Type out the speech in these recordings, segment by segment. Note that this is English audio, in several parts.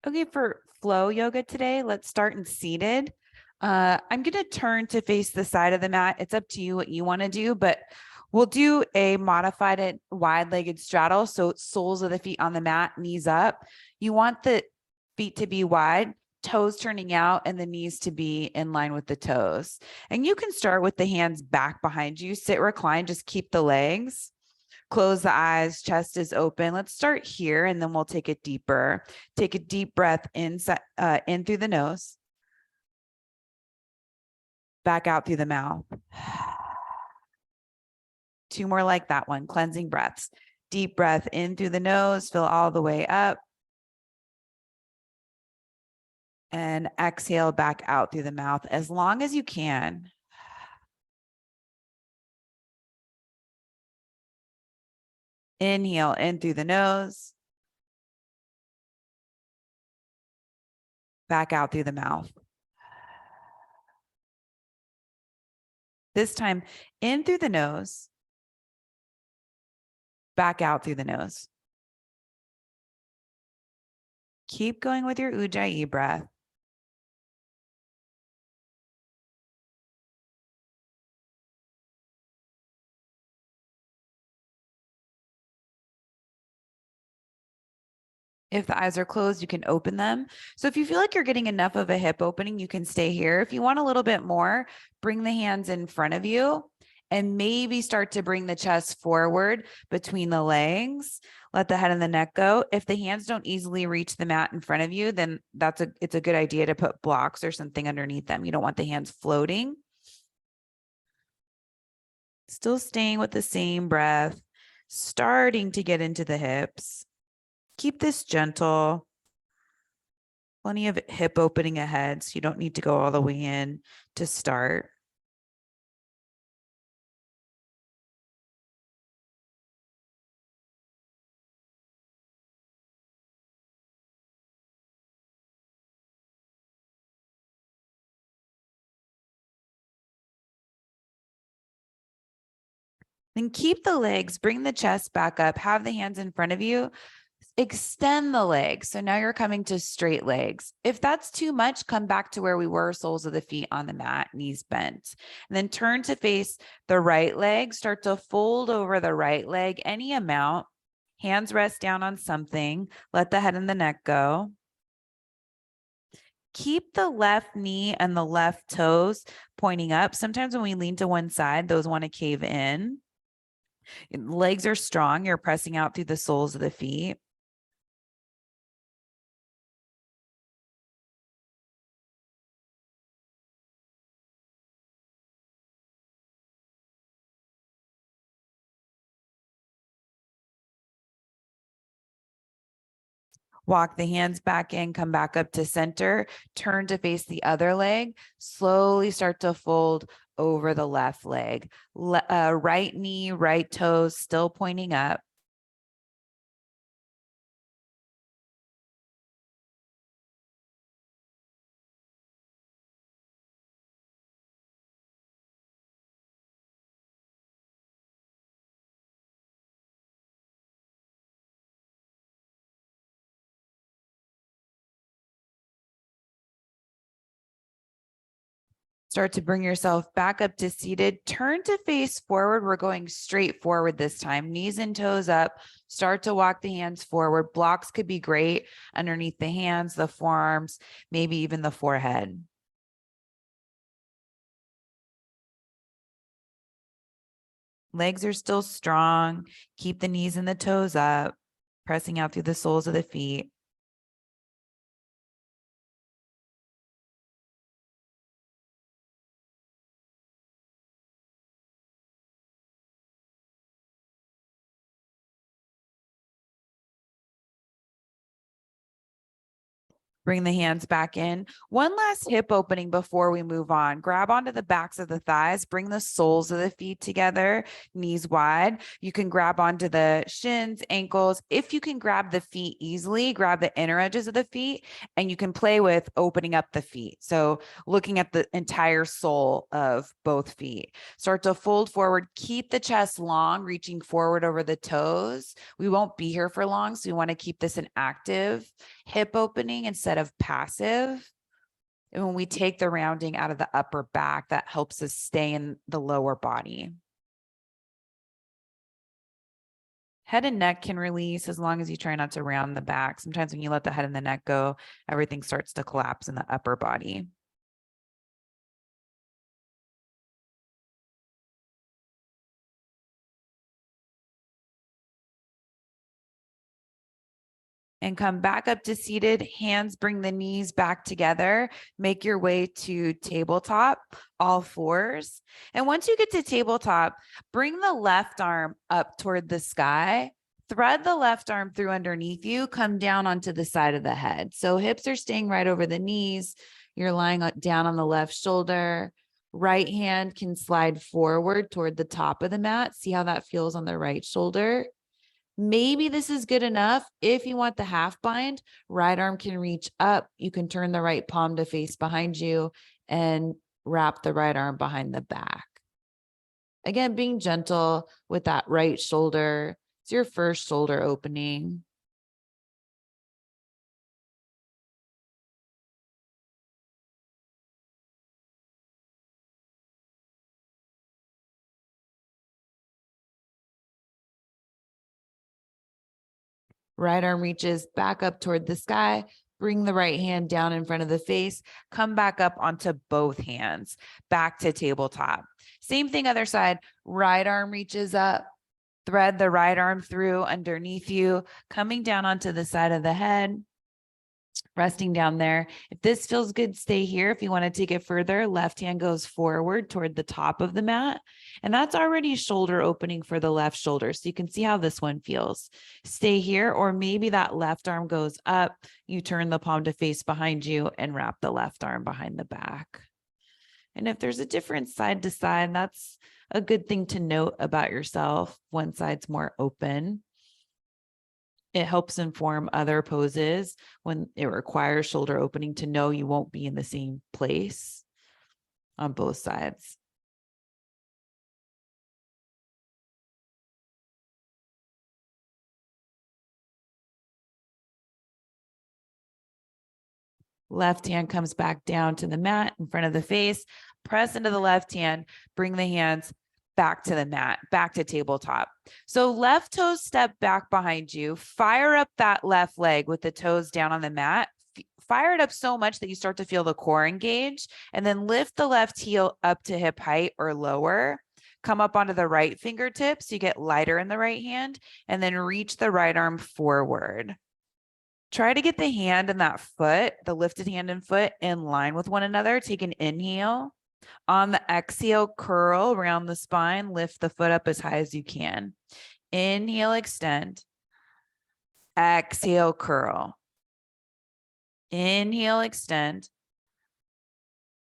Okay, for flow yoga today, let's start in seated. I'm going to turn to face the side of the mat. It's up to you what you want to do, but we'll do a modified wide-legged straddle. So soles of the feet on the mat, knees up. You want the feet to be wide, toes turning out, and the knees to be in line with the toes. And you can start with the hands back behind you, sit recline, just keep the legs. Close the eyes, chest is open. Let's start here and then we'll take it deeper. Take a deep breath in through the nose, back out through the mouth. Two more like that one, cleansing breaths. Deep breath in through the nose, fill all the way up. And exhale back out through the mouth as long as you can. Inhale in through the nose, back out through the mouth. This time in through the nose, back out through the nose. Keep going with your Ujjayi breath. If the eyes are closed, you can open them. So if you feel like you're getting enough of a hip opening, you can stay here. If you want a little bit more, bring the hands in front of you and maybe start to bring the chest forward between the legs. Let the head and the neck go. If the hands don't easily reach the mat in front of you, then it's a good idea to put blocks or something underneath them. You don't want the hands floating. Still staying with the same breath, starting to get into the hips. Keep this gentle. Plenty of hip opening ahead, so you don't need to go all the way in to start. Then keep the legs, bring the chest back up, have the hands in front of you, extend the legs. So now you're coming to straight legs. If that's too much, come back to where we were, soles of the feet on the mat, knees bent. And then turn to face the right leg, start to fold over the right leg, any amount. Hands rest down on something. Let the head and the neck go. Keep the left knee and the left toes pointing up. Sometimes when we lean to one side, those want to cave in. Legs are strong. You're pressing out through the soles of the feet. Walk the hands back in, come back up to center, turn to face the other leg, slowly start to fold over the left leg. Right knee, right toes still pointing up. Start to bring yourself back up to seated. Turn to face forward. We're going straight forward this time. Knees and toes up. Start to walk the hands forward. Blocks could be great underneath the hands, the forearms, maybe even the forehead. Legs are still strong. Keep the knees and the toes up, pressing out through the soles of the feet. Bring the hands back in. One last hip opening before we move on. Grab onto the backs of the thighs. Bring the soles of the feet together, knees wide. You can grab onto the shins, ankles. If you can grab the feet easily, grab the inner edges of the feet, and you can play with opening up the feet. So looking at the entire sole of both feet. Start to fold forward. Keep the chest long, reaching forward over the toes. We won't be here for long, so we want to keep this an active hip opening instead of passive. And when we take the rounding out of the upper back, that helps us stay in the lower body. Head and neck can release as long as you try not to round the back. Sometimes when you let the head and the neck go, everything starts to collapse in the upper body. And come back up to seated. Hands bring the knees back together. Make your way to tabletop, all fours. And once you get to tabletop, bring the left arm up toward the sky. Thread the left arm through underneath you. Come down onto the side of the head. So hips are staying right over the knees. You're lying down on the left shoulder. Right hand can slide forward toward the top of the mat. See how that feels on the right shoulder. Maybe this is good enough. If you want the half bind, right arm can reach up. You can turn the right palm to face behind you and wrap the right arm behind the back. Again, being gentle with that right shoulder. It's your first shoulder opening. Right arm reaches back up toward the sky. Bring the right hand down in front of the face. Come back up onto both hands. Back to tabletop. Same thing, other side. Right arm reaches up. Thread the right arm through underneath you. Coming down onto the side of the head. Resting down there. If this feels good, stay here. If you want to take it further, left hand goes forward toward the top of the mat. And that's already shoulder opening for the left shoulder. So you can see how this one feels. Stay here, or maybe that left arm goes up. You turn the palm to face behind you and wrap the left arm behind the back. And if there's a difference side to side, that's a good thing to note about yourself. One side's more open. It helps inform other poses when it requires shoulder opening to know you won't be in the same place on both sides. Left hand comes back down to the mat in front of the face. Press into the left hand. Bring the hands back to the mat, back to tabletop. So left toes step back behind you. Fire up that left leg with the toes down on the mat. Fire it up so much that you start to feel the core engage, and then lift the left heel up to hip height or lower. Come up onto the right fingertips. You get lighter in the right hand, and then reach the right arm forward. Try to get the hand and that foot, the lifted hand and foot, in line with one another. Take an inhale. On the exhale, curl around the spine. Lift the foot up as high as you can. Inhale, extend. Exhale, curl. Inhale, extend.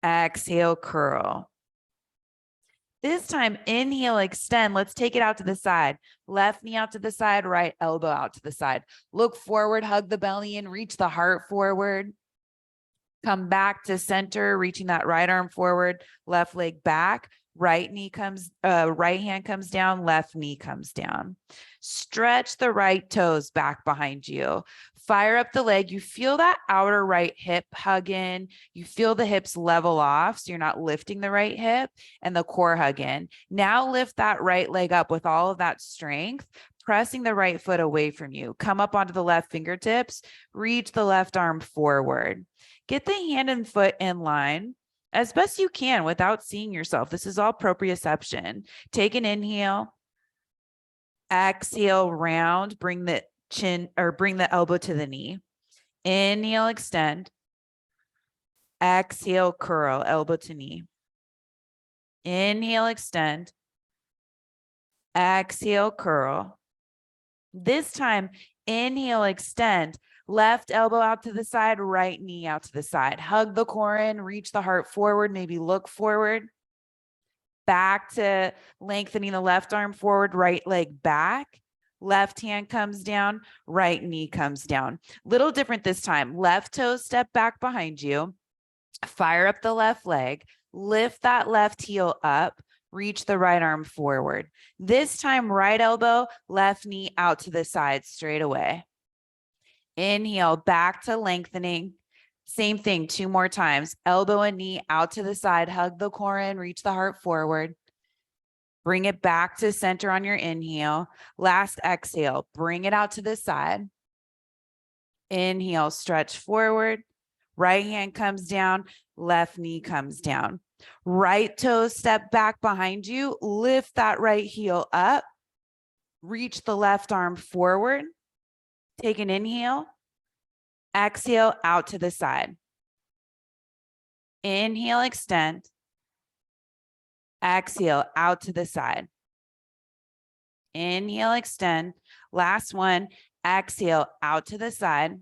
Exhale, curl. This time, inhale, extend. Let's take it out to the side. Left knee out to the side, right elbow out to the side. Look forward, hug the belly in, reach the heart forward. Come back to center, reaching that right arm forward, left leg back. Right hand comes down, left knee comes down. Stretch the right toes back behind you. Fire up the leg. You feel that outer right hip hug in. You feel the hips level off, so you're not lifting the right hip, and the core hug in. Now lift that right leg up with all of that strength, pressing the right foot away from you. Come up onto the left fingertips. Reach the left arm forward. Get the hand and foot in line as best you can without seeing yourself. This is all proprioception. Take an inhale. Exhale, round. Bring the chin or bring the elbow to the knee. Inhale, extend. Exhale, curl, elbow to knee. Inhale, extend. Exhale, curl. This time, inhale, extend. Left elbow out to the side, right knee out to the side. Hug the core in, reach the heart forward, maybe look forward. Back to lengthening the left arm forward, right leg back. Left hand comes down, right knee comes down. Little different this time. Left toe step back behind you. Fire up the left leg. Lift that left heel up. Reach the right arm forward. This time, right elbow, left knee out to the side straight away. Inhale, back to lengthening. Same thing, 2 more times. Elbow and knee out to the side. Hug the core in, reach the heart forward. Bring it back to center on your inhale. Last exhale, bring it out to the side. Inhale, stretch forward. Right hand comes down, left knee comes down. Right toe step back behind you. Lift that right heel up. Reach the left arm forward. Take an inhale. Exhale out to the side. Inhale, extend. Exhale out to the side. Inhale, extend. Last one. Exhale out to the side.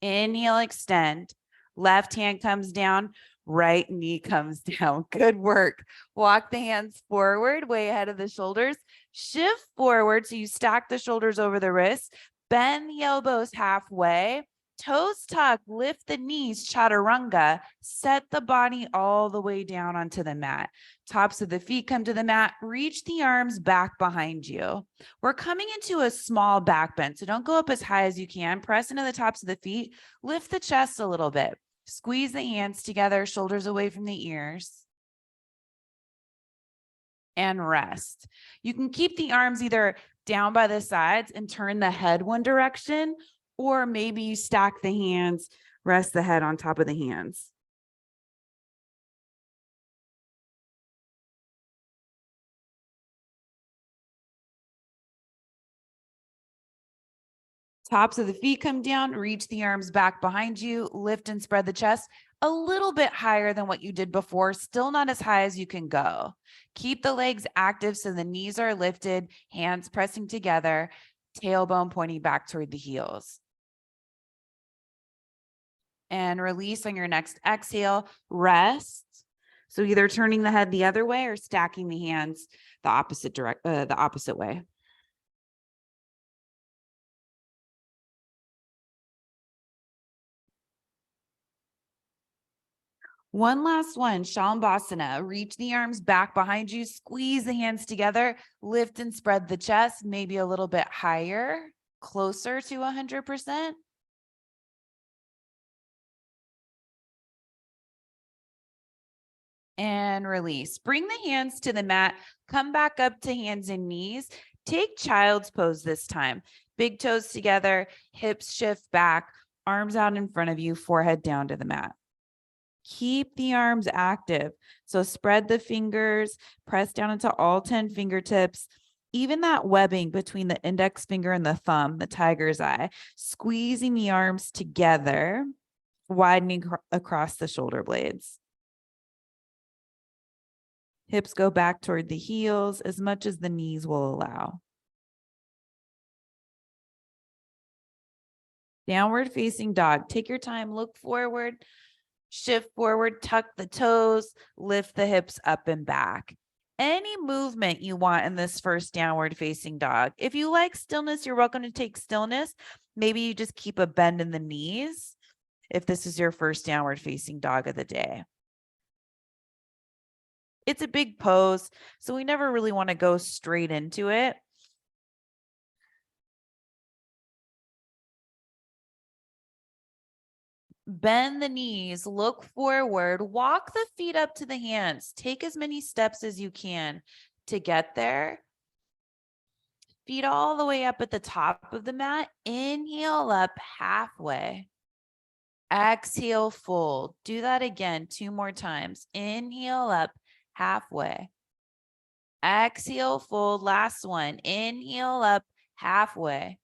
Inhale, extend. Left hand comes down. Right knee comes down. Good work. Walk the hands forward, way ahead of the shoulders. Shift forward so you stack the shoulders over the wrists. Bend the elbows halfway. Toes tuck, lift the knees, chaturanga. Set the body all the way down onto the mat. Tops of the feet come to the mat. Reach the arms back behind you. We're coming into a small back bend, so don't go up as high as you can. Press into the tops of the feet. Lift the chest a little bit. Squeeze the hands together, shoulders away from the ears. And rest. You can keep the arms either down by the sides and turn the head one direction, or maybe you stack the hands, rest the head on top of the hands. Tops of the feet come down, reach the arms back behind you, lift and spread the chest a little bit higher than what you did before, still not as high as you can go. Keep the legs active so the knees are lifted, hands pressing together, tailbone pointing back toward the heels. And release on your next exhale, rest. So either turning the head the other way or stacking the hands the opposite way. One last one, Shambhasana. Reach the arms back behind you, squeeze the hands together, lift and spread the chest, maybe a little bit higher, closer to 100%. And release. Bring the hands to the mat, come back up to hands and knees. Take child's pose this time. Big toes together, hips shift back, arms out in front of you, forehead down to the mat. Keep the arms active. So spread the fingers, press down into all 10 fingertips, even that webbing between the index finger and the thumb, the tiger's eye, squeezing the arms together, widening across the shoulder blades. Hips go back toward the heels as much as the knees will allow. Downward facing dog. Take your time, look forward, shift forward, tuck the toes, lift the hips up and back. Any movement you want in this first downward facing dog. If you like stillness, you're welcome to take stillness. Maybe you just keep a bend in the knees if this is your first downward facing dog of the day. It's a big pose, so we never really want to go straight into it. Bend the knees, look forward, walk the feet up to the hands. Take as many steps as you can to get there. Feet all the way up at the top of the mat. Inhale up halfway. Exhale, fold. Do that again 2 more times. Inhale up halfway. Exhale, fold. Last one. Inhale up halfway.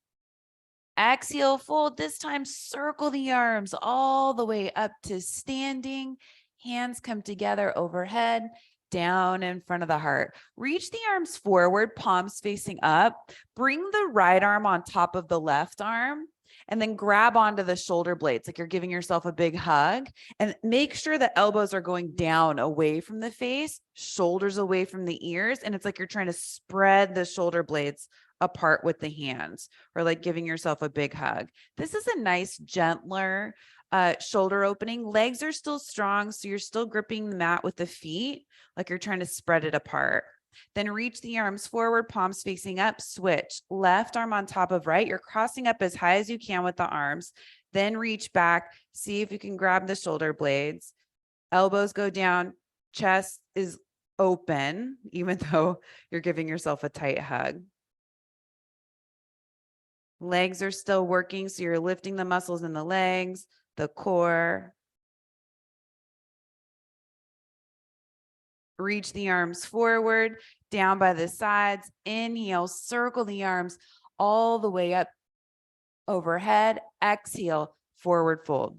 Exhale, fold. This time, circle the arms all the way up to standing. Hands come together overhead, down in front of the heart. Reach the arms forward, palms facing up. Bring the right arm on top of the left arm. and then grab onto the shoulder blades like you're giving yourself a big hug, and make sure the elbows are going down away from the face, shoulders away from the ears. And it's like you're trying to spread the shoulder blades apart with the hands, or like giving yourself a big hug. This is a nice, gentler shoulder opening. Legs are still strong, so you're still gripping the mat with the feet like you're trying to spread it apart. Then reach the arms forward, palms facing up, switch. Left arm on top of right. You're crossing up as high as you can with the arms. Then reach back. See if you can grab the shoulder blades. Elbows go down. Chest is open, even though you're giving yourself a tight hug. Legs are still working, so you're lifting the muscles in the legs, the core. Reach the arms forward, down by the sides. Inhale, circle the arms all the way up overhead. Exhale, forward fold.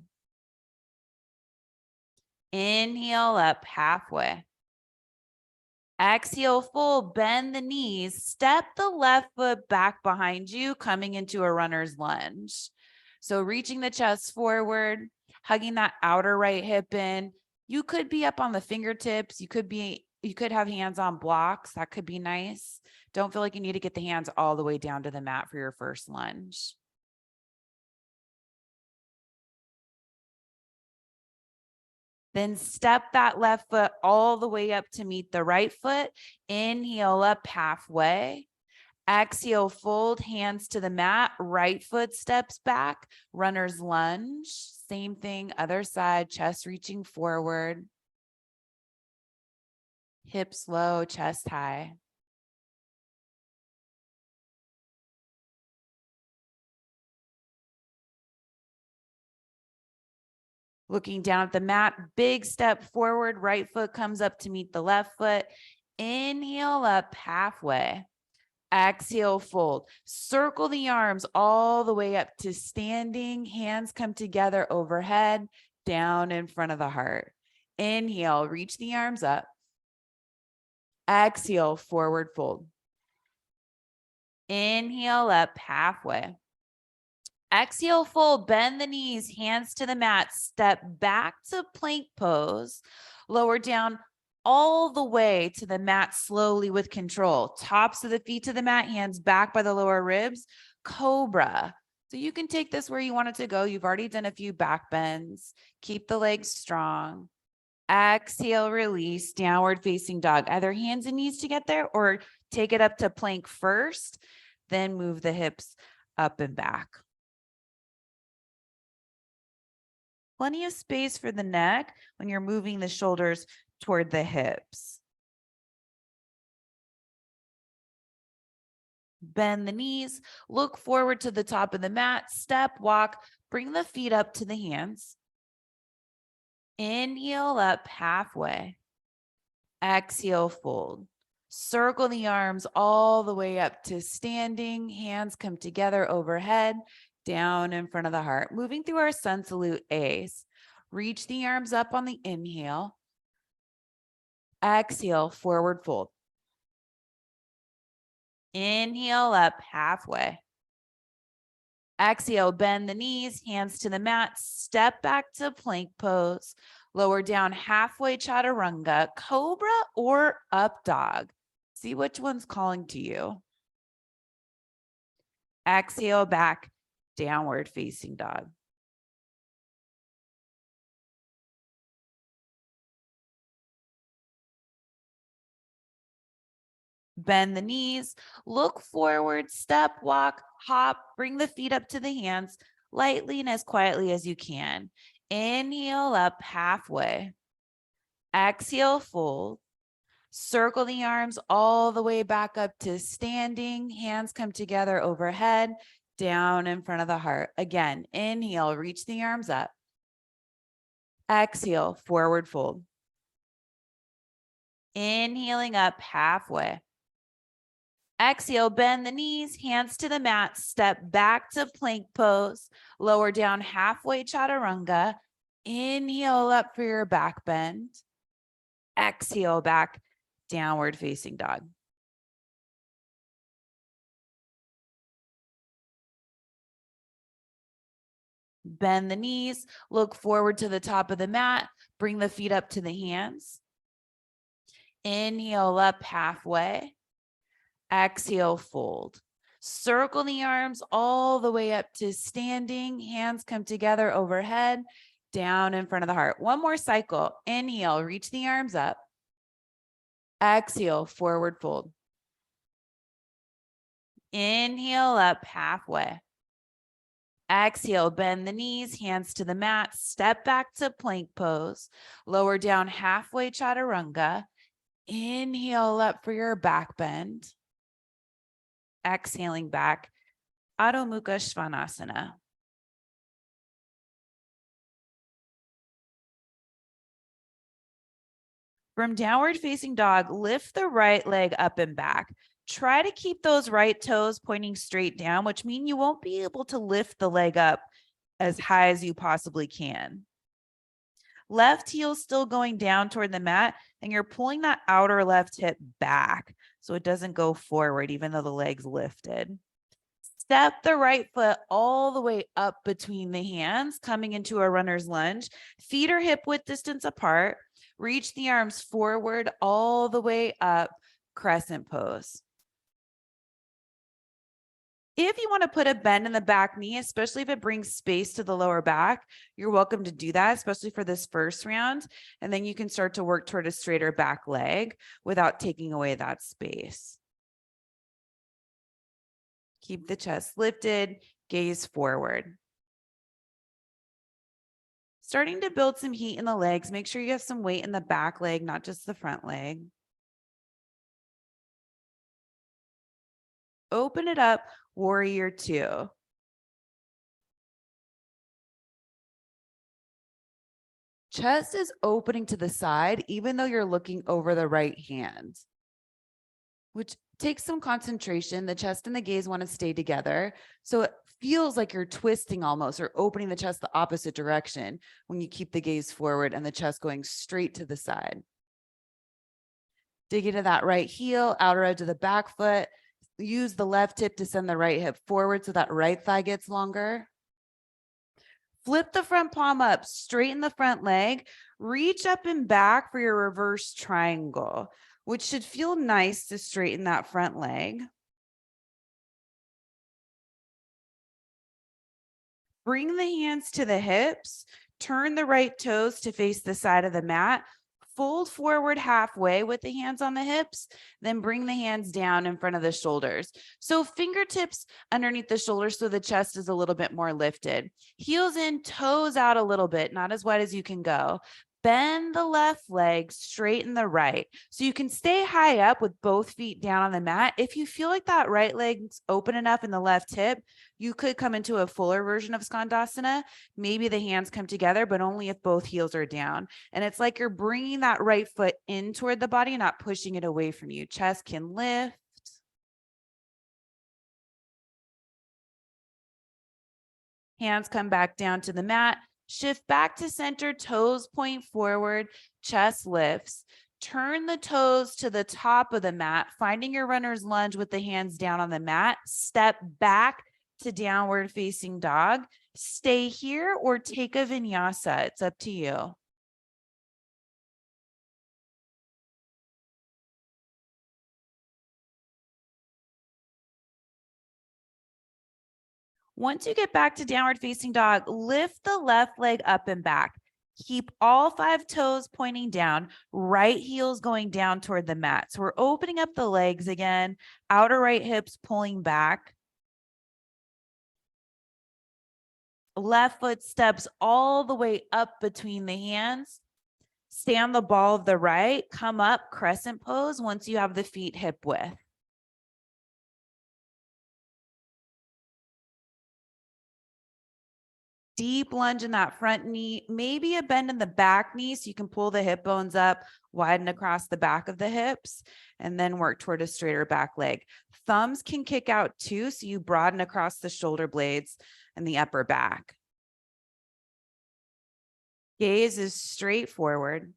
Inhale up halfway. Exhale, fold, bend the knees. Step the left foot back behind you, coming into a runner's lunge. So reaching the chest forward, hugging that outer right hip in. You could be up on the fingertips. You could have hands on blocks. That could be nice. Don't feel like you need to get the hands all the way down to the mat for your first lunge. Then step that left foot all the way up to meet the right foot. Inhale up halfway. Exhale, fold, hands to the mat. Right foot steps back. Runner's lunge. Same thing, other side, chest reaching forward. Hips low, chest high. Looking down at the mat, big step forward. Right foot comes up to meet the left foot. Inhale up halfway. Exhale, fold. Circle the arms all the way up to standing. Hands come together overhead, down in front of the heart. Inhale, reach the arms up. Exhale, forward fold. Inhale up halfway. Exhale, fold, bend the knees, hands to the mat, step back to plank pose, lower down all the way to the mat slowly with control. Tops of the feet to the mat, hands back by the lower ribs, cobra. So you can take this where you want it to go. You've already done a few back bends. Keep the legs strong. Exhale, release, downward facing dog. Either hands and knees to get there, or take it up to plank first, then move the hips up and back. Plenty of space for the neck when you're moving the shoulders toward the hips. Bend the knees, look forward to the top of the mat, step, walk, bring the feet up to the hands. Inhale up halfway. Exhale, fold. Circle the arms all the way up to standing. Hands come together overhead, down in front of the heart. Moving through our sun salute A's. Reach the arms up on the inhale. Exhale, forward fold. Inhale up halfway. Exhale, bend the knees, hands to the mat, step back to plank pose. Lower down halfway, chaturanga, cobra or up dog. See which one's calling to you. Exhale back, downward facing dog. Bend the knees, look forward, step, walk, hop, bring the feet up to the hands lightly and as quietly as you can. Inhale up halfway. Exhale, fold. Circle the arms all the way back up to standing. Hands come together overhead, down in front of the heart. Again, inhale, reach the arms up. Exhale, forward fold. Inhaling up halfway. Exhale, bend the knees, hands to the mat, step back to plank pose, lower down halfway, chaturanga. Inhale up for your back bend. Exhale back, downward facing dog. Bend the knees, look forward to the top of the mat, bring the feet up to the hands. Inhale up halfway. Exhale, fold. Circle the arms all the way up to standing. Hands come together overhead, down in front of the heart. One more cycle. Inhale, reach the arms up. Exhale, forward fold. Inhale up halfway. Exhale, bend the knees, hands to the mat, step back to plank pose. Lower down halfway, chaturanga. Inhale up for your back bend. Exhaling back, Adho Mukha Svanasana. From downward facing dog, lift the right leg up and back. Try to keep those right toes pointing straight down, which means you won't be able to lift the leg up as high as you possibly can. Left heel still going down toward the mat, and you're pulling that outer left hip back so it doesn't go forward, even though the leg's lifted. Step the right foot all the way up between the hands, coming into a runner's lunge. Feet are hip width distance apart. Reach the arms forward all the way up, crescent pose. If you want to put a bend in the back knee, especially if it brings space to the lower back, you're welcome to do that, especially for this first round. And then you can start to work toward a straighter back leg without taking away that space. Keep the chest lifted, gaze forward. Starting to build some heat in the legs. Make sure you have some weight in the back leg, not just the front leg. Open it up, warrior two. Chest is opening to the side, even though you're looking over the right hand, which takes some concentration. The chest and the gaze want to stay together. So it feels like you're twisting almost or opening the chest the opposite direction when you keep the gaze forward and the chest going straight to the side. Dig into that right heel, outer edge of the back foot. Use the left hip to send the right hip forward so that right thigh gets longer. Flip the front palm up, straighten the front leg, reach up and back for your reverse triangle, which should feel nice to straighten that front leg. Bring the hands to the hips, turn the right toes to face the side of the mat, fold forward halfway with the hands on the hips, then bring the hands down in front of the shoulders. So fingertips underneath the shoulders so the chest is a little bit more lifted. Heels in, toes out a little bit, not as wide as you can go. Bend the left leg, straighten the right. So you can stay high up with both feet down on the mat. If you feel like that right leg's open enough in the left hip, you could come into a fuller version of Skandasana. Maybe the hands come together, but only if both heels are down. And it's like you're bringing that right foot in toward the body, not pushing it away from you. Chest can lift. Hands come back down to the mat. Shift back to center, toes point forward, chest lifts. Turn the toes to the top of the mat, finding your runner's lunge with the hands down on the mat. Step back to downward facing dog. Stay here or take a vinyasa. It's up to you. Once you get back to downward facing dog, lift the left leg up and back. Keep all 5 toes pointing down, right heels going down toward the mat. So we're opening up the legs again, outer right hips pulling back. Left foot steps all the way up between the hands. Stay on the ball of the right, come up, crescent pose once you have the feet hip width. Deep lunge in that front knee, maybe a bend in the back knee so you can pull the hip bones up, widen across the back of the hips, and then work toward a straighter back leg. Thumbs can kick out too, so you broaden across the shoulder blades and the upper back. Gaze is straight forward.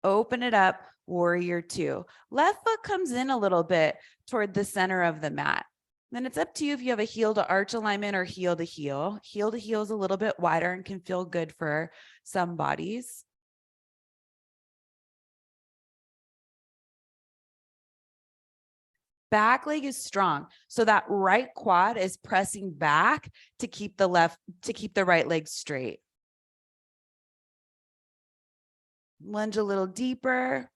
Open it up, warrior two. Left foot comes in a little bit toward the center of the mat. Then it's up to you if you have a heel to arch alignment or heel to heel. Heel to heel is a little bit wider and can feel good for some bodies. Back leg is strong. So that right quad is pressing back to keep the right leg straight. Lunge a little deeper.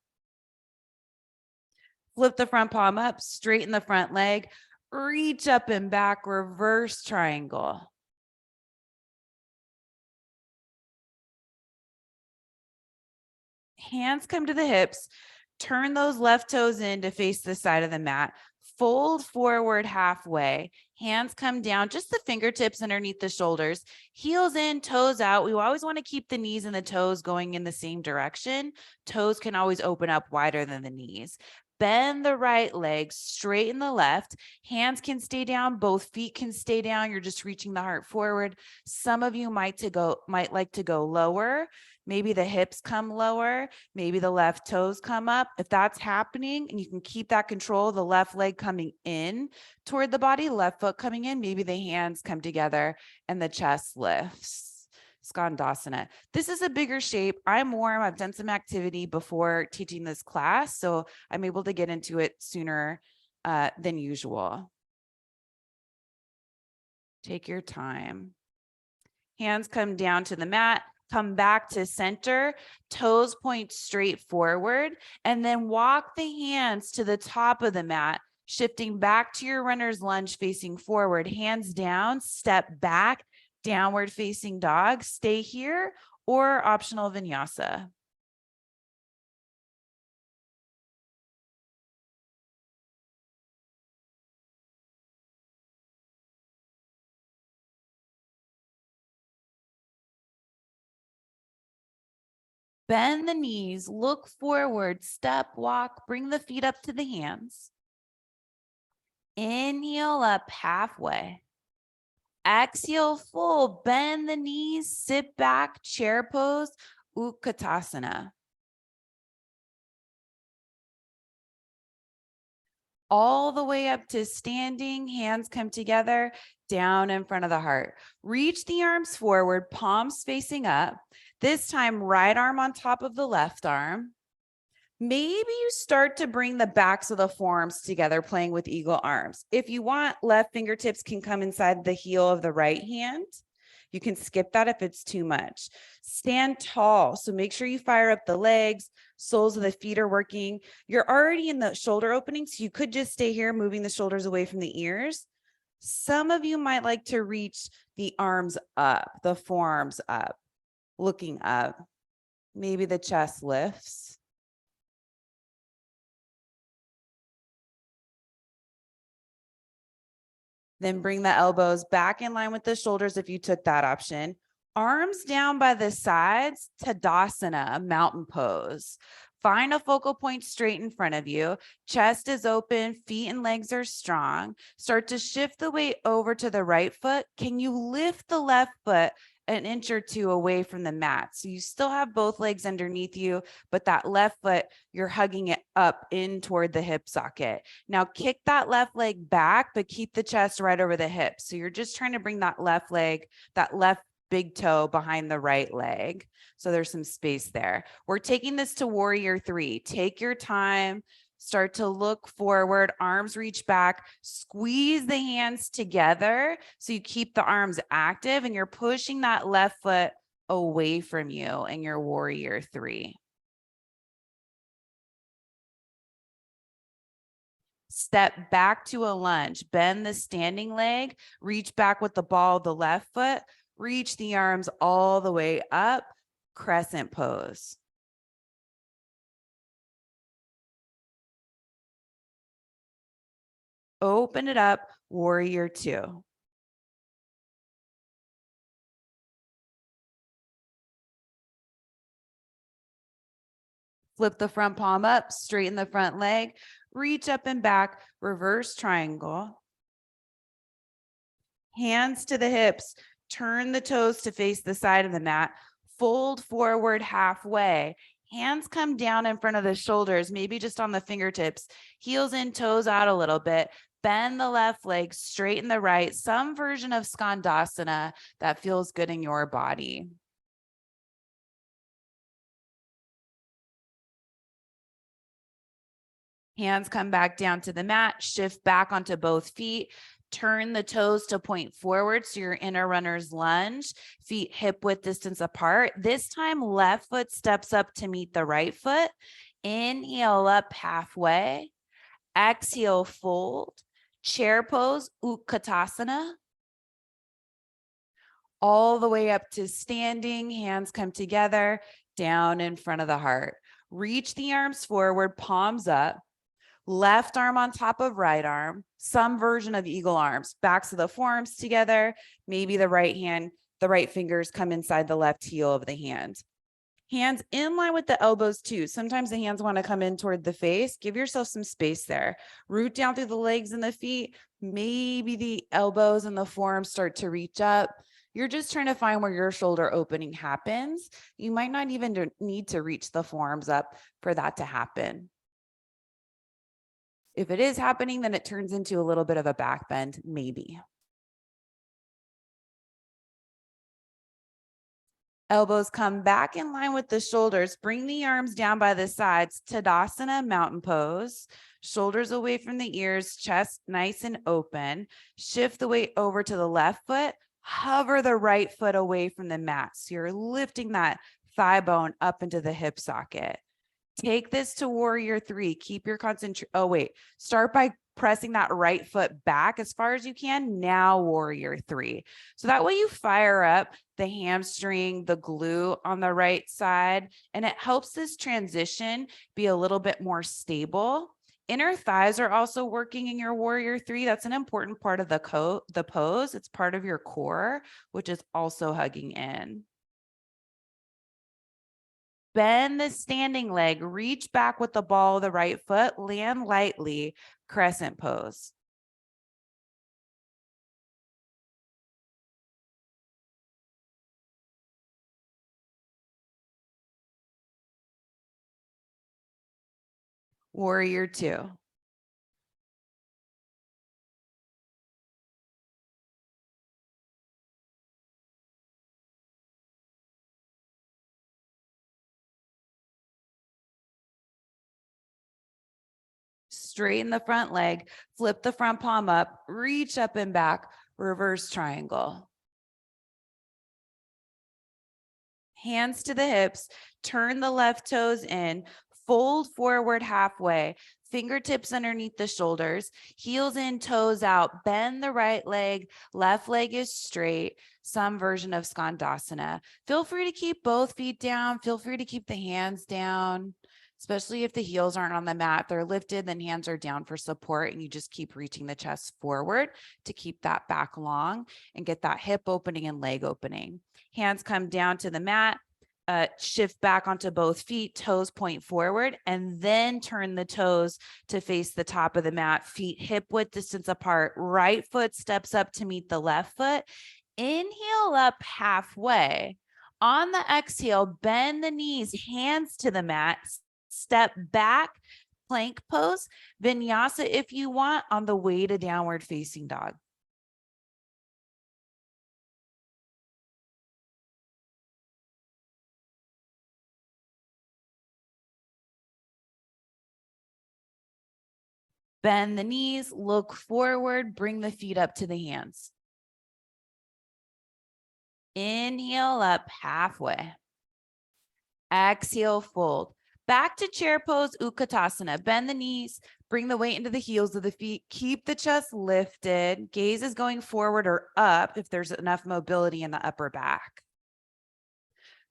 Flip the front palm up, straighten the front leg, reach up and back, reverse triangle. Hands come to the hips, turn those left toes in to face the side of the mat, fold forward halfway, hands come down, just the fingertips underneath the shoulders, heels in, toes out. We always want to keep the knees and the toes going in the same direction. Toes can always open up wider than the knees. Bend the right leg, straighten the left. Hands can stay down, both feet can stay down. You're just reaching the heart forward. Some of you might like to go lower. Maybe the hips come lower, maybe the left toes come up. If that's happening and you can keep that control, the left leg coming in toward the body, left foot coming in, maybe the hands come together and the chest lifts. Skandasana. This is a bigger shape. I'm warm. I've done some activity before teaching this class, so I'm able to get into it sooner than usual. Take your time. Hands come down to the mat. Come back to center, toes point straight forward, and then walk the hands to the top of the mat, shifting back to your runner's lunge facing forward, hands down, step back, downward facing dog, stay here, or optional vinyasa. Bend the knees, look forward, step, walk, bring the feet up to the hands. Inhale up halfway. Exhale, full, bend the knees, sit back, chair pose, Utkatasana. All the way up to standing, hands come together, down in front of the heart. Reach the arms forward, palms facing up. This time, right arm on top of the left arm. Maybe you start to bring the backs of the forearms together, playing with eagle arms. If you want, left fingertips can come inside the heel of the right hand. You can skip that if it's too much. Stand tall. So make sure you fire up the legs, soles of the feet are working. You're already in the shoulder opening, so you could just stay here, moving the shoulders away from the ears. Some of you might like to reach the arms up, the forearms up, looking up. Maybe the chest lifts. Then bring the elbows back in line with the shoulders if you took that option. Arms down by the sides, Tadasana, mountain pose. Find a focal point straight in front of you. Chest is open, feet and legs are strong. Start to shift the weight over to the right foot. Can you lift the left foot an inch or two away from the mat? So you still have both legs underneath you, but that left foot, you're hugging it up in toward the hip socket. Now kick that left leg back, but keep the chest right over the hips. So you're just trying to bring that left leg, that left big toe behind the right leg. So there's some space there. We're taking this to warrior three. Take your time. Start to look forward, arms reach back, squeeze the hands together so you keep the arms active and you're pushing that left foot away from you in your warrior three. Step back to a lunge, bend the standing leg, reach back with the ball of the left foot, reach the arms all the way up, crescent pose. Open it up, warrior two. Flip the front palm up, straighten the front leg, reach up and back, reverse triangle. Hands to the hips, turn the toes to face the side of the mat, fold forward halfway, Hands come down in front of the shoulders, maybe just on the fingertips, heels in, toes out a little bit. Bend the left leg, straighten the right, some version of Skandasana that feels good in your body. Hands come back down to the mat, shift back onto both feet. Turn the toes to point forward, so you're in a runner's lunge, feet hip width distance apart. This time, left foot steps up to meet the right foot. Inhale up halfway. Exhale, fold. Chair pose, Utkatasana. All the way up to standing, hands come together, down in front of the heart. Reach the arms forward, palms up. Left arm on top of right arm, some version of eagle arms, backs of the forearms together. Maybe the right fingers come inside the left heel of the hand. Hands in line with the elbows too. Sometimes the hands want to come in toward the face. Give yourself some space there. Root down through the legs and the feet. Maybe the elbows and the forearms start to reach up. You're just trying to find where your shoulder opening happens. You might not even need to reach the forearms up for that to happen. If it is happening, then it turns into a little bit of a back bend, maybe. Elbows come back in line with the shoulders. Bring the arms down by the sides. Tadasana, mountain pose. Shoulders away from the ears, chest nice and open. Shift the weight over to the left foot. Hover the right foot away from the mat. So you're lifting that thigh bone up into the hip socket. Take this to warrior three. Keep your concentration. Oh, wait. Start by pressing that right foot back as far as you can. Now warrior three. So that way you fire up the hamstring, the glute on the right side, and it helps this transition be a little bit more stable. Inner thighs are also working in your warrior three. That's an important part of the pose. It's part of your core, which is also hugging in. Bend the standing leg, reach back with the ball of the right foot, land lightly, crescent pose. Warrior two. Straighten the front leg, flip the front palm up, reach up and back, reverse triangle. Hands to the hips, turn the left toes in, fold forward halfway, fingertips underneath the shoulders, heels in, toes out, bend the right leg, left leg is straight, some version of Skandasana. Feel free to keep both feet down. Feel free to keep the hands down, especially if the heels aren't on the mat. They're lifted, then hands are down for support, and you just keep reaching the chest forward to keep that back long and get that hip opening and leg opening. Hands come down to the mat, shift back onto both feet, toes point forward, and then turn the toes to face the top of the mat, feet hip width distance apart. Right foot steps up to meet the left foot. Inhale up halfway. On the exhale, bend the knees, hands to the mat, step back, plank pose, vinyasa if you want, on the way to downward facing dog. Bend the knees, look forward, bring the feet up to the hands. Inhale up halfway. Exhale, fold. Back to chair pose, Utkatasana. Bend the knees, bring the weight into the heels of the feet. Keep the chest lifted. Gaze is going forward or up if there's enough mobility in the upper back.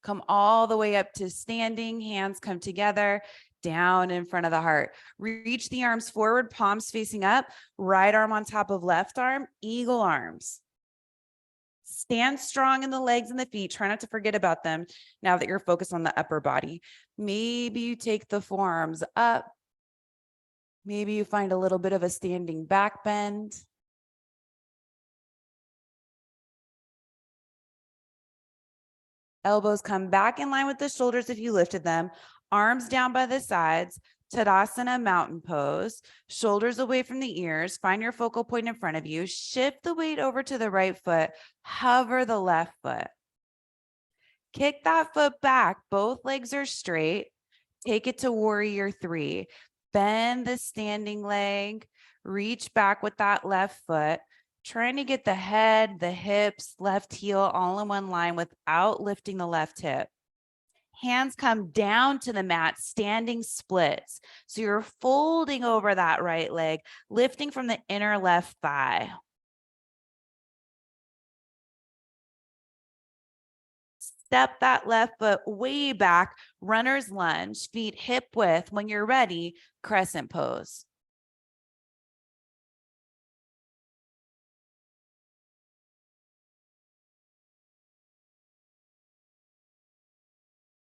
Come all the way up to standing. Hands come together, down in front of the heart. Reach the arms forward, palms facing up, right arm on top of left arm, eagle arms. Stand strong in the legs and the feet. Try not to forget about them now that you're focused on the upper body. Maybe you take the forearms up. Maybe you find a little bit of a standing back bend. Elbows come back in line with the shoulders if you lifted them. Arms down by the sides, Tadasana mountain pose, shoulders away from the ears. Find your focal point in front of you. Shift the weight over to the right foot, hover the left foot. Kick that foot back. Both legs are straight. Take it to warrior three. Bend the standing leg, reach back with that left foot, trying to get the head, the hips, left heel all in one line without lifting the left hip. Hands come down to the mat, standing splits. So you're folding over that right leg, lifting from the inner left thigh. Step that left foot way back, runner's lunge, feet hip width. When you're ready, crescent pose.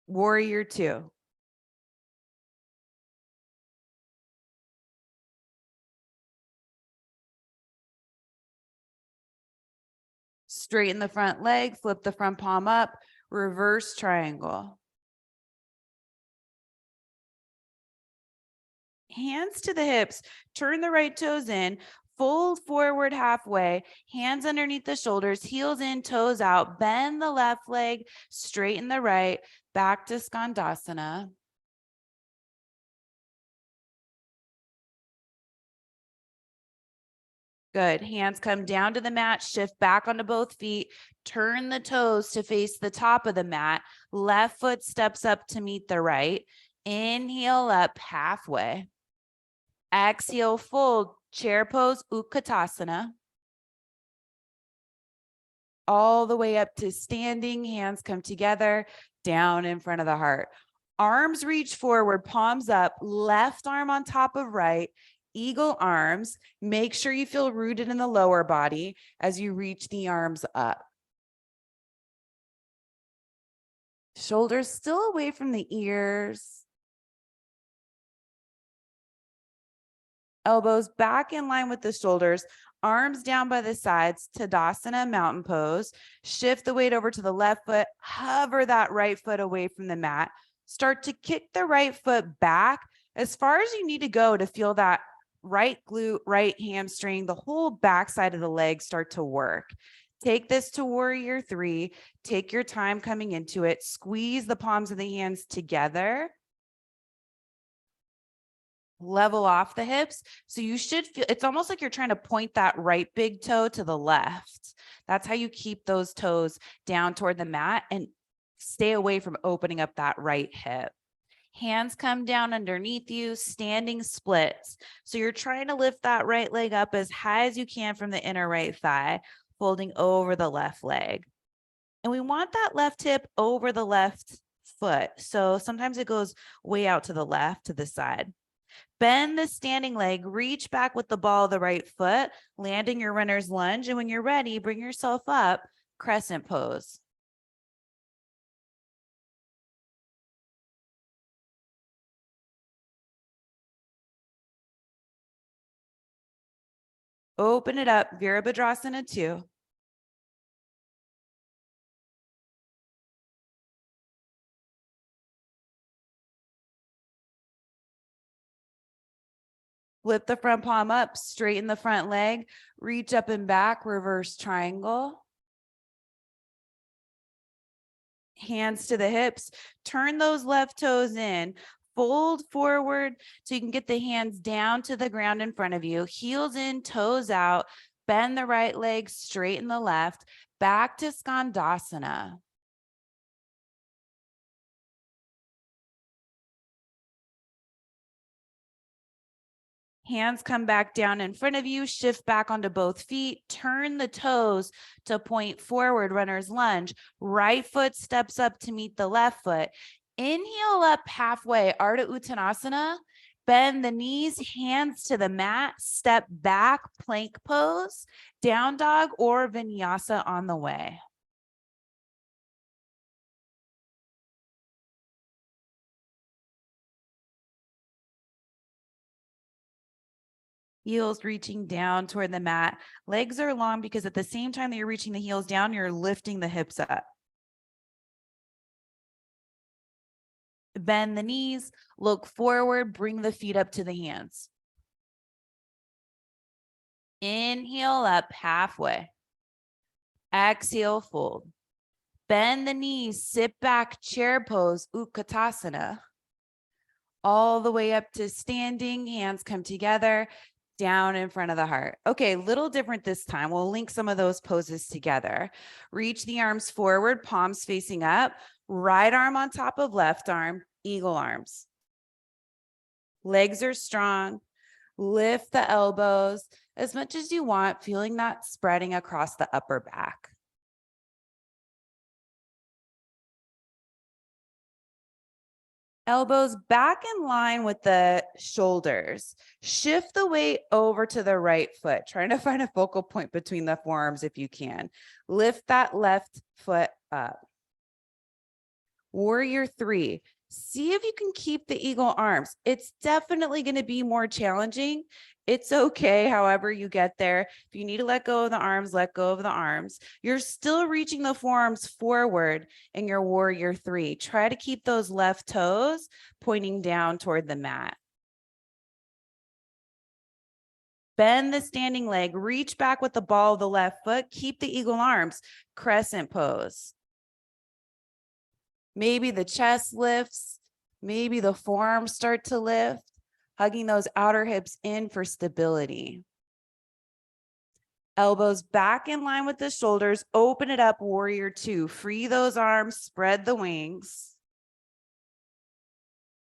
Warrior two. Straighten the front leg, flip the front palm up, reverse triangle. Hands to the hips, turn the right toes in, fold forward halfway, hands underneath the shoulders, heels in, toes out, bend the left leg, straighten the right, back to Skandasana. Good. Hands come down to the mat, shift back onto both feet, turn the toes to face the top of the mat. Left foot steps up to meet the right. Inhale up halfway. Exhale, fold, chair pose, Utkatasana. All the way up to standing, hands come together, down in front of the heart. Arms reach forward, palms up, left arm on top of right, eagle arms. Make sure you feel rooted in the lower body as you reach the arms up. Shoulders still away from the ears. Elbows back in line with the shoulders, arms down by the sides, Tadasana mountain pose. Shift the weight over to the left foot, hover that right foot away from the mat. Start to kick the right foot back as far as you need to go to feel that right glute, right hamstring, the whole backside of the leg start to work. Take this to warrior three. Take your time coming into it. Squeeze the palms of the hands together. Level off the hips. So you should feel, it's almost like you're trying to point that right big toe to the left. That's how you keep those toes down toward the mat and stay away from opening up that right hip. Hands come down underneath you, standing splits. So you're trying to lift that right leg up as high as you can from the inner right thigh, folding over the left leg. And we want that left hip over the left foot. So sometimes it goes way out to the left, to the side. Bend the standing leg, reach back with the ball of the right foot, landing your runner's lunge. And when you're ready, bring yourself up, crescent pose. Open it up, Virabhadrasana 2. Flip the front palm up, straighten the front leg, reach up and back, reverse triangle. Hands to the hips, turn those left toes in, fold forward so you can get the hands down to the ground in front of you, heels in, toes out, bend the right leg, straighten the left, back to Skandasana. Hands come back down in front of you, shift back onto both feet, turn the toes to point forward, runner's lunge. Right foot steps up to meet the left foot. Inhale up halfway, Ardha Uttanasana. Bend the knees, hands to the mat, step back, plank pose, down dog or vinyasa on the way. Heels reaching down toward the mat. Legs are long because at the same time that you're reaching the heels down, you're lifting the hips up. Bend the knees, look forward, bring the feet up to the hands. Inhale up halfway. Exhale, fold. Bend the knees, sit back, chair pose, Utkatasana. All the way up to standing, hands come together, down in front of the heart. Okay, little different this time. We'll link some of those poses together. Reach the arms forward, palms facing up, right arm on top of left arm, eagle arms. Legs are strong. Lift the elbows as much as you want, feeling that spreading across the upper back. Elbows back in line with the shoulders. Shift the weight over to the right foot, trying to find a focal point between the forearms if you can. Lift that left foot up. Warrior 3. See if you can keep the eagle arms. It's definitely going to be more challenging. It's okay, however you get there. If you need to let go of the arms, let go of the arms. You're still reaching the forearms forward in your warrior 3. Try to keep those left toes pointing down toward the mat. Bend the standing leg, reach back with the ball of the left foot, keep the eagle arms, crescent pose. Maybe the chest lifts, maybe the forearms start to lift, hugging those outer hips in for stability. Elbows back in line with the shoulders, open it up, warrior 2. Free those arms, spread the wings.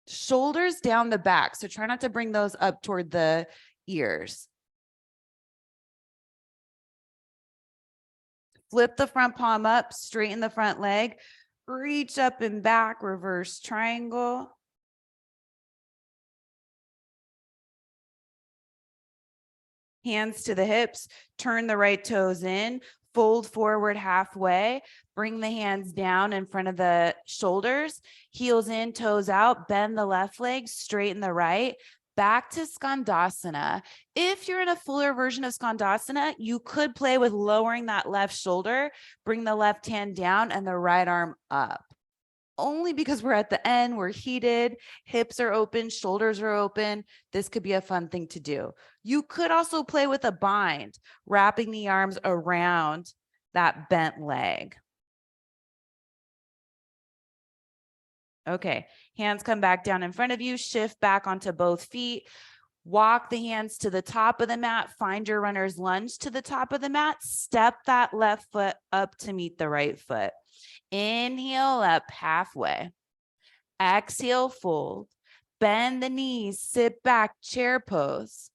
Shoulders down the back, so try not to bring those up toward the ears. Flip the front palm up, straighten the front leg, reach up and back, reverse triangle. Hands to the hips, turn the right toes in, fold forward halfway, bring the hands down in front of the shoulders, heels in, toes out, bend the left leg, straighten the right, back to Skandasana. If you're in a fuller version of Skandasana, you could play with lowering that left shoulder, bring the left hand down and the right arm up. Only because we're at the end, we're heated, hips are open, shoulders are open. This could be a fun thing to do. You could also play with a bind, wrapping the arms around that bent leg. Okay, hands come back down in front of you, shift back onto both feet. Walk the hands to the top of the mat, find your runner's lunge to the top of the mat, step that left foot up to meet the right foot. Inhale up halfway. Exhale, fold. Bend the knees, sit back, chair pose.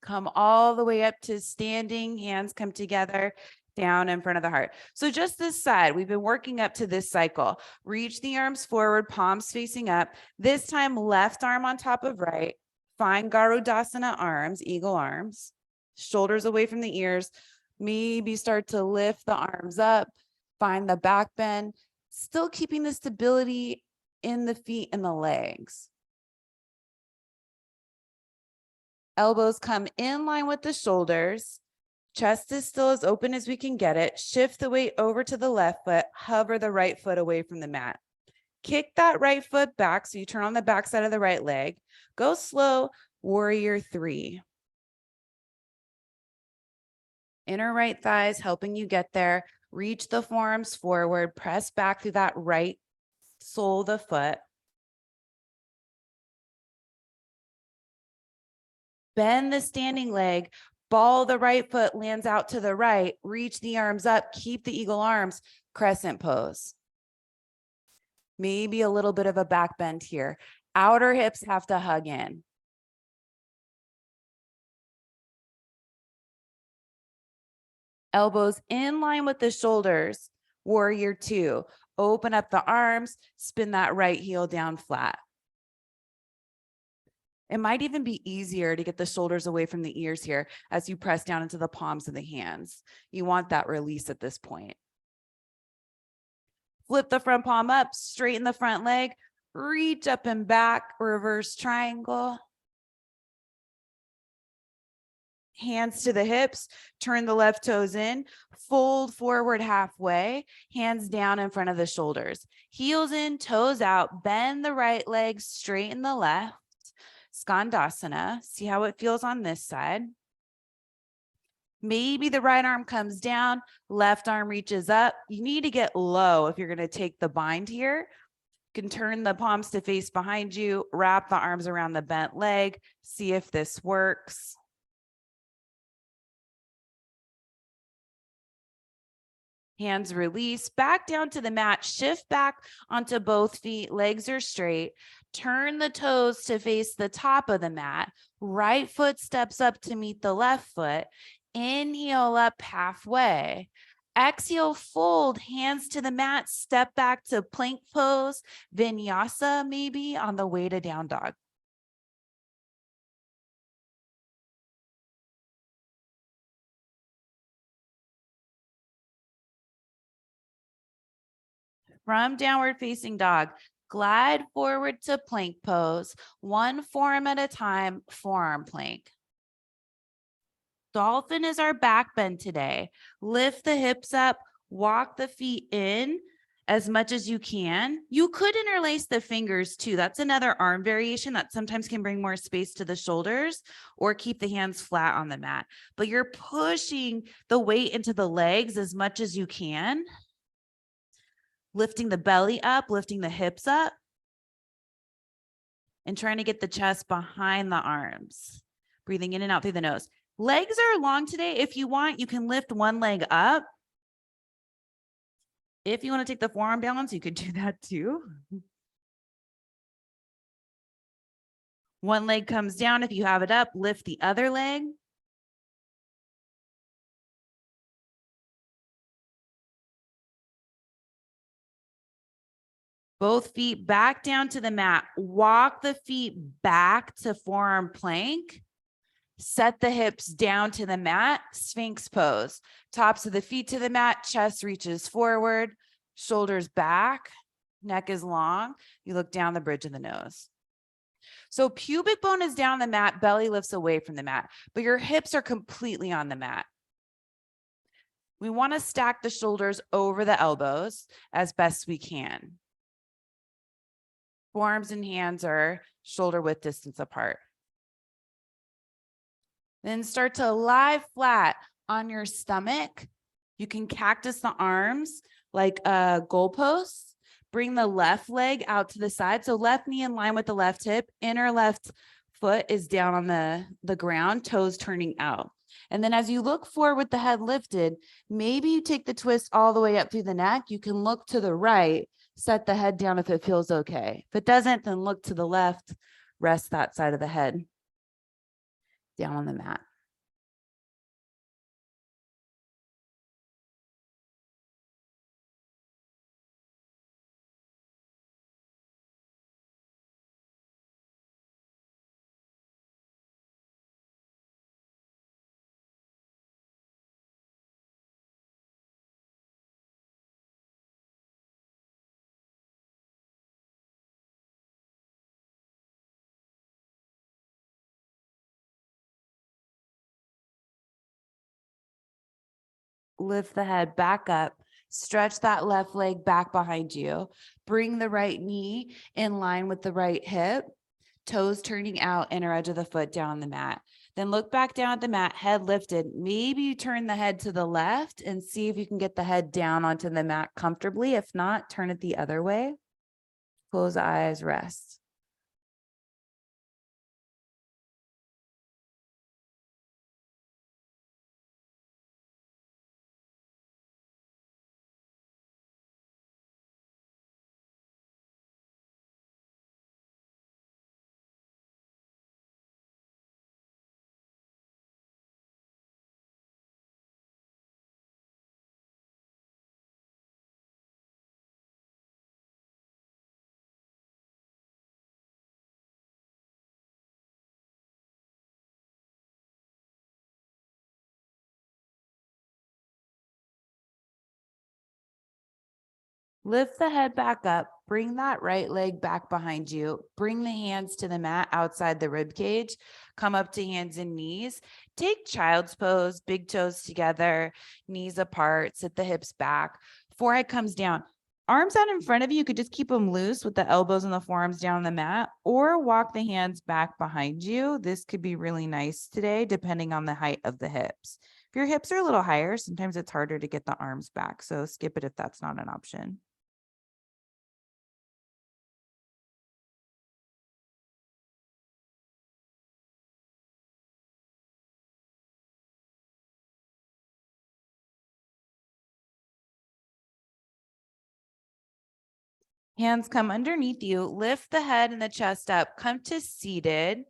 Come all the way up to standing, hands come together, down in front of the heart. So just this side, we've been working up to this cycle. Reach the arms forward, palms facing up. This time, left arm on top of right. Find Garudasana arms, eagle arms. Shoulders away from the ears. Maybe start to lift the arms up. Find the back bend. Still keeping the stability in the feet and the legs. Elbows come in line with the shoulders. Chest is still as open as we can get it. Shift the weight over to the left foot. Hover the right foot away from the mat. Kick that right foot back so you turn on the back side of the right leg. Go slow, warrior 3. Inner right thighs helping you get there. Reach the forearms forward. Press back through that right sole of the foot. Bend the standing leg. Ball the right foot lands out to the right. Reach the arms up. Keep the eagle arms. Crescent pose. Maybe a little bit of a back bend here. Outer hips have to hug in. Elbows in line with the shoulders. Warrior 2. Open up the arms. Spin that right heel down flat. It might even be easier to get the shoulders away from the ears here as you press down into the palms of the hands. You want that release at this point. Flip the front palm up, straighten the front leg, reach up and back, reverse triangle. Hands to the hips, turn the left toes in, fold forward halfway, hands down in front of the shoulders, heels in, toes out, bend the right leg, straighten the left. Skandasana. See how it feels on this side. Maybe the right arm comes down, left arm reaches up. You need to get low if you're going to take the bind here. You can turn the palms to face behind you, wrap the arms around the bent leg, see if this works. Hands release, back down to the mat, shift back onto both feet, legs are straight. Turn the toes to face the top of the mat. Right foot steps up to meet the left foot. Inhale up halfway. Exhale, fold, hands to the mat, step back to plank pose, vinyasa maybe on the way to down dog. From downward facing dog, glide forward to plank pose, one forearm at a time, forearm plank. Dolphin is our back bend today. Lift the hips up, walk the feet in as much as you can. You could interlace the fingers too. That's another arm variation that sometimes can bring more space to the shoulders or keep the hands flat on the mat. But you're pushing the weight into the legs as much as you can. Lifting the belly up, lifting the hips up, and trying to get the chest behind the arms. Breathing in and out through the nose. Legs are long today. If you want, you can lift one leg up. If you want to take the forearm balance, you could do that too. One leg comes down. If you have it up, lift the other leg. Both feet back down to the mat. Walk the feet back to forearm plank. Set the hips down to the mat, Sphinx pose. Tops of the feet to the mat, chest reaches forward, shoulders back, neck is long. You look down the bridge of the nose. So pubic bone is down the mat, belly lifts away from the mat, but your hips are completely on the mat. We want to stack the shoulders over the elbows as best we can. Forearms and hands are shoulder width distance apart. Then start to lie flat on your stomach. You can cactus the arms like a goalpost. Bring the left leg out to the side. So left knee in line with the left hip. Inner left foot is down on the ground, toes turning out. And then as you look forward with the head lifted, maybe you take the twist all the way up through the neck. You can look to the right, set the head down if it feels okay. If it doesn't, then look to the left, rest that side of the head down on the mat. Lift the head back up, stretch that left leg back behind you, bring the right knee in line with the right hip, toes turning out, inner edge of the foot down on the mat. Then look back down at the mat, head lifted. Maybe you turn the head to the left and see if you can get the head down onto the mat comfortably. If not, turn it the other way. Close the eyes, rest. Lift the head back up, bring that right leg back behind you. Bring the hands to the mat outside the rib cage. Come up to hands and knees. Take child's pose, big toes together, knees apart, sit the hips back. Forehead comes down. Arms out in front of you. You could just keep them loose with the elbows and the forearms down on the mat, or walk the hands back behind you. This could be really nice today, depending on the height of the hips. If your hips are a little higher, sometimes it's harder to get the arms back. So skip it if that's not an option. Hands come underneath you, lift the head and the chest up, come to seated.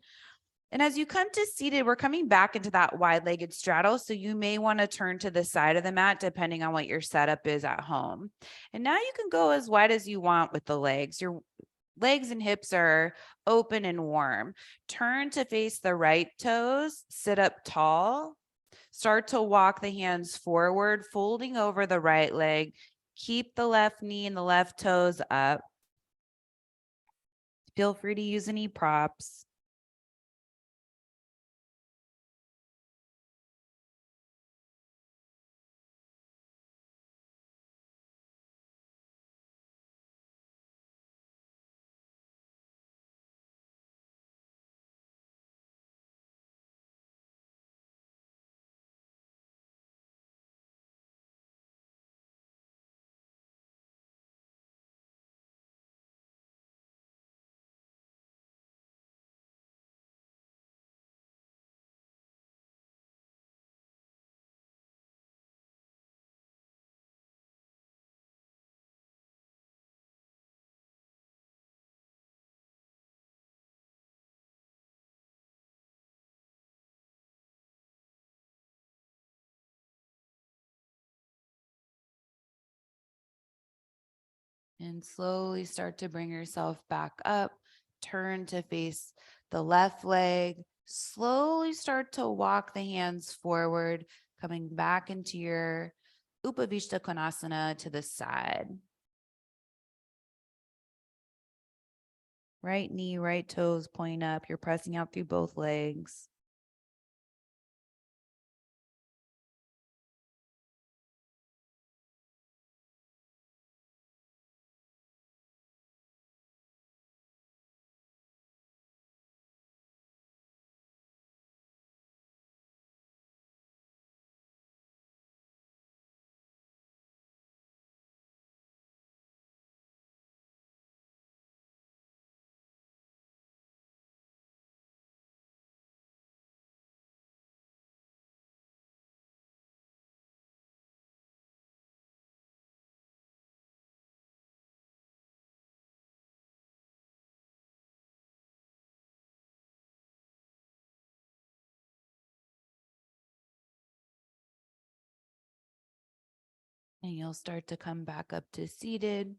And as you come to seated, we're coming back into that wide-legged straddle. So you may want to turn to the side of the mat, depending on what your setup is at home. And now you can go as wide as you want with the legs. Your legs and hips are open and warm. Turn to face the right toes, sit up tall. Start to walk the hands forward, folding over the right leg. Keep the left knee and the left toes up. Feel free to use any props. And slowly start to bring yourself back up. Turn to face the left leg. Slowly start to walk the hands forward, coming back into your Upavishta Konasana to the side. Right knee, right toes point up. You're pressing out through both legs. And you'll start to come back up to seated,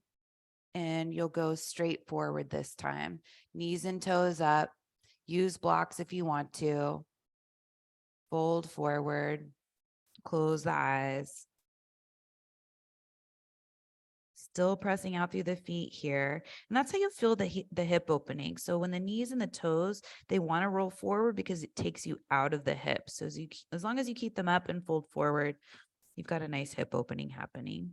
and you'll go straight forward this time. Knees and toes up. Use blocks if you want to. Fold forward. Close the eyes. Still pressing out through the feet here. And that's how you feel the hip opening. So when the knees and the toes, they want to roll forward because it takes you out of the hips. So as long as you keep them up and fold forward, you've got a nice hip opening happening.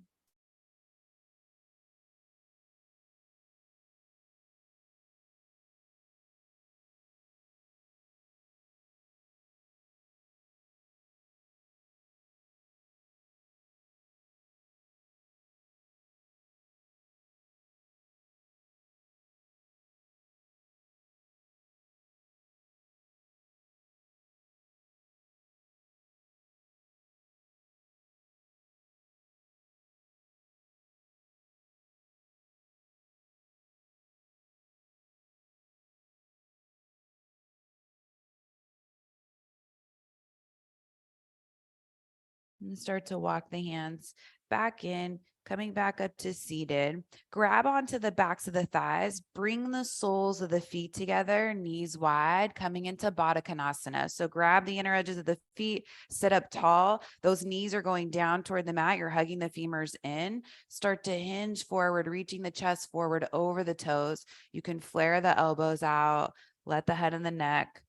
And start to walk the hands back in, coming back up to seated. Grab onto the backs of the thighs, bring the soles of the feet together, knees wide, coming into Baddha Konasana. So grab the inner edges of the feet, sit up tall. Those knees are going down toward the mat. You're hugging the femurs in. Start to hinge forward, reaching the chest forward over the toes. You can flare the elbows out, let the head and the neck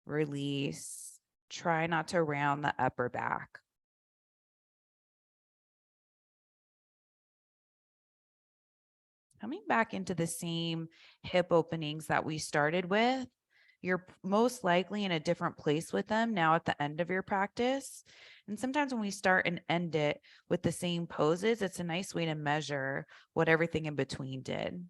release. Try not to round the upper back. Coming back into the same hip openings that we started with, you're most likely in a different place with them now at the end of your practice. And sometimes when we start and end it with the same poses, it's a nice way to measure what everything in between did.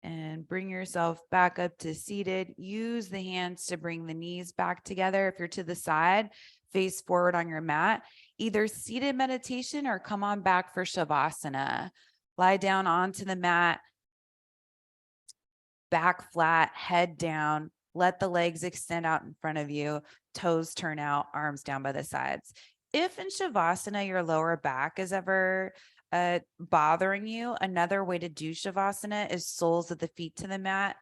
And bring yourself back up to seated. Use the hands to bring the knees back together. If you're to the side, face forward on your mat, either seated meditation or come on back for Shavasana. Lie down onto the mat, back flat, head down. Let the legs extend out in front of you, toes turn out, arms down by the sides. If in Shavasana your lower back is ever bothering you, another way to do Shavasana is soles of the feet to the mat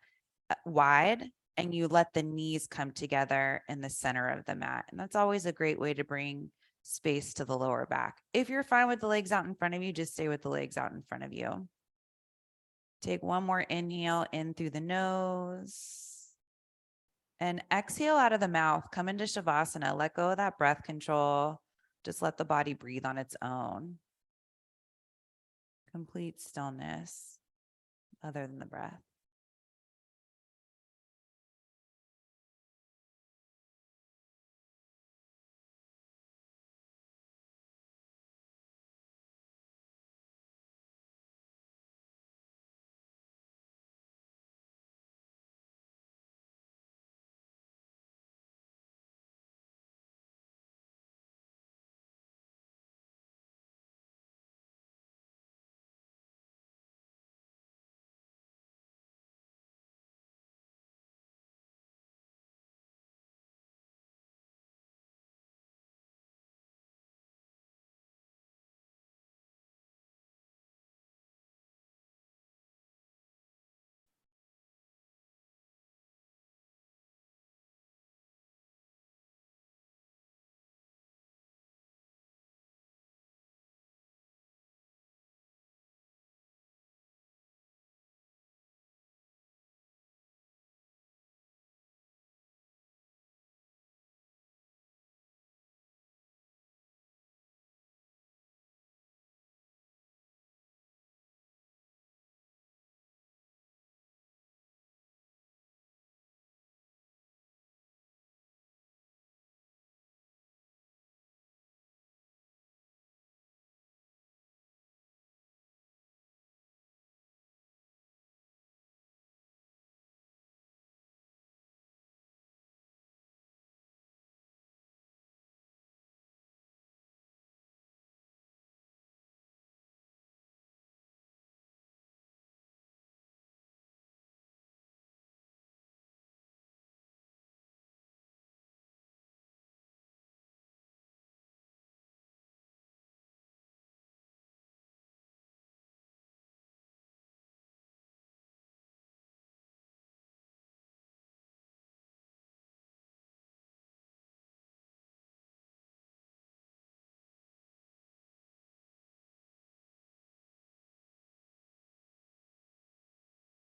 wide, and you let the knees come together in the center of the mat. And that's always a great way to bring space to the lower back. If you're fine with the legs out in front of you, just stay with the legs out in front of you. Take one more inhale in through the nose and exhale out of the mouth. Come into Shavasana. Let go of that breath control. Just let the body breathe on its own. Complete stillness other than the breath.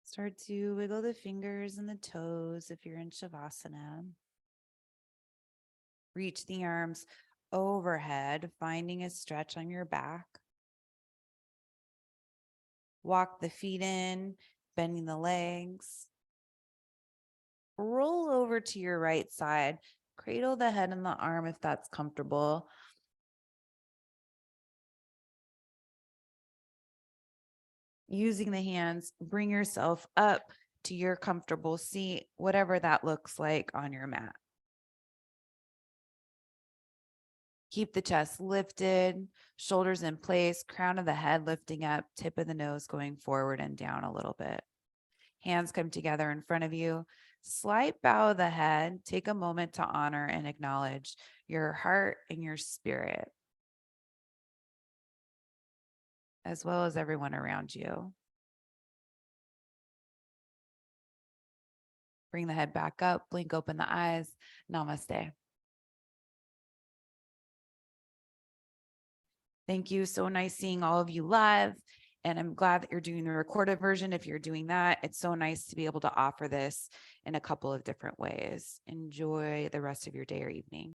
Start to wiggle the fingers and the toes if you're in Shavasana. Reach the arms overhead, finding a stretch on your back. Walk the feet in, bending the legs. Roll over to your right side. Cradle the head and the arm if that's comfortable. Using the hands, bring yourself up to your comfortable seat, whatever that looks like on your mat. Keep the chest lifted, shoulders in place, crown of the head lifting up, tip of the nose going forward and down a little bit. Hands come together in front of you. Slight bow of the head. Take a moment to honor and acknowledge your heart and your spirit, as well as everyone around you. Bring the head back up, blink open the eyes. Namaste. Thank you. So nice seeing all of you live. And I'm glad that you're doing the recorded version. If you're doing that, it's so nice to be able to offer this in a couple of different ways. Enjoy the rest of your day or evening.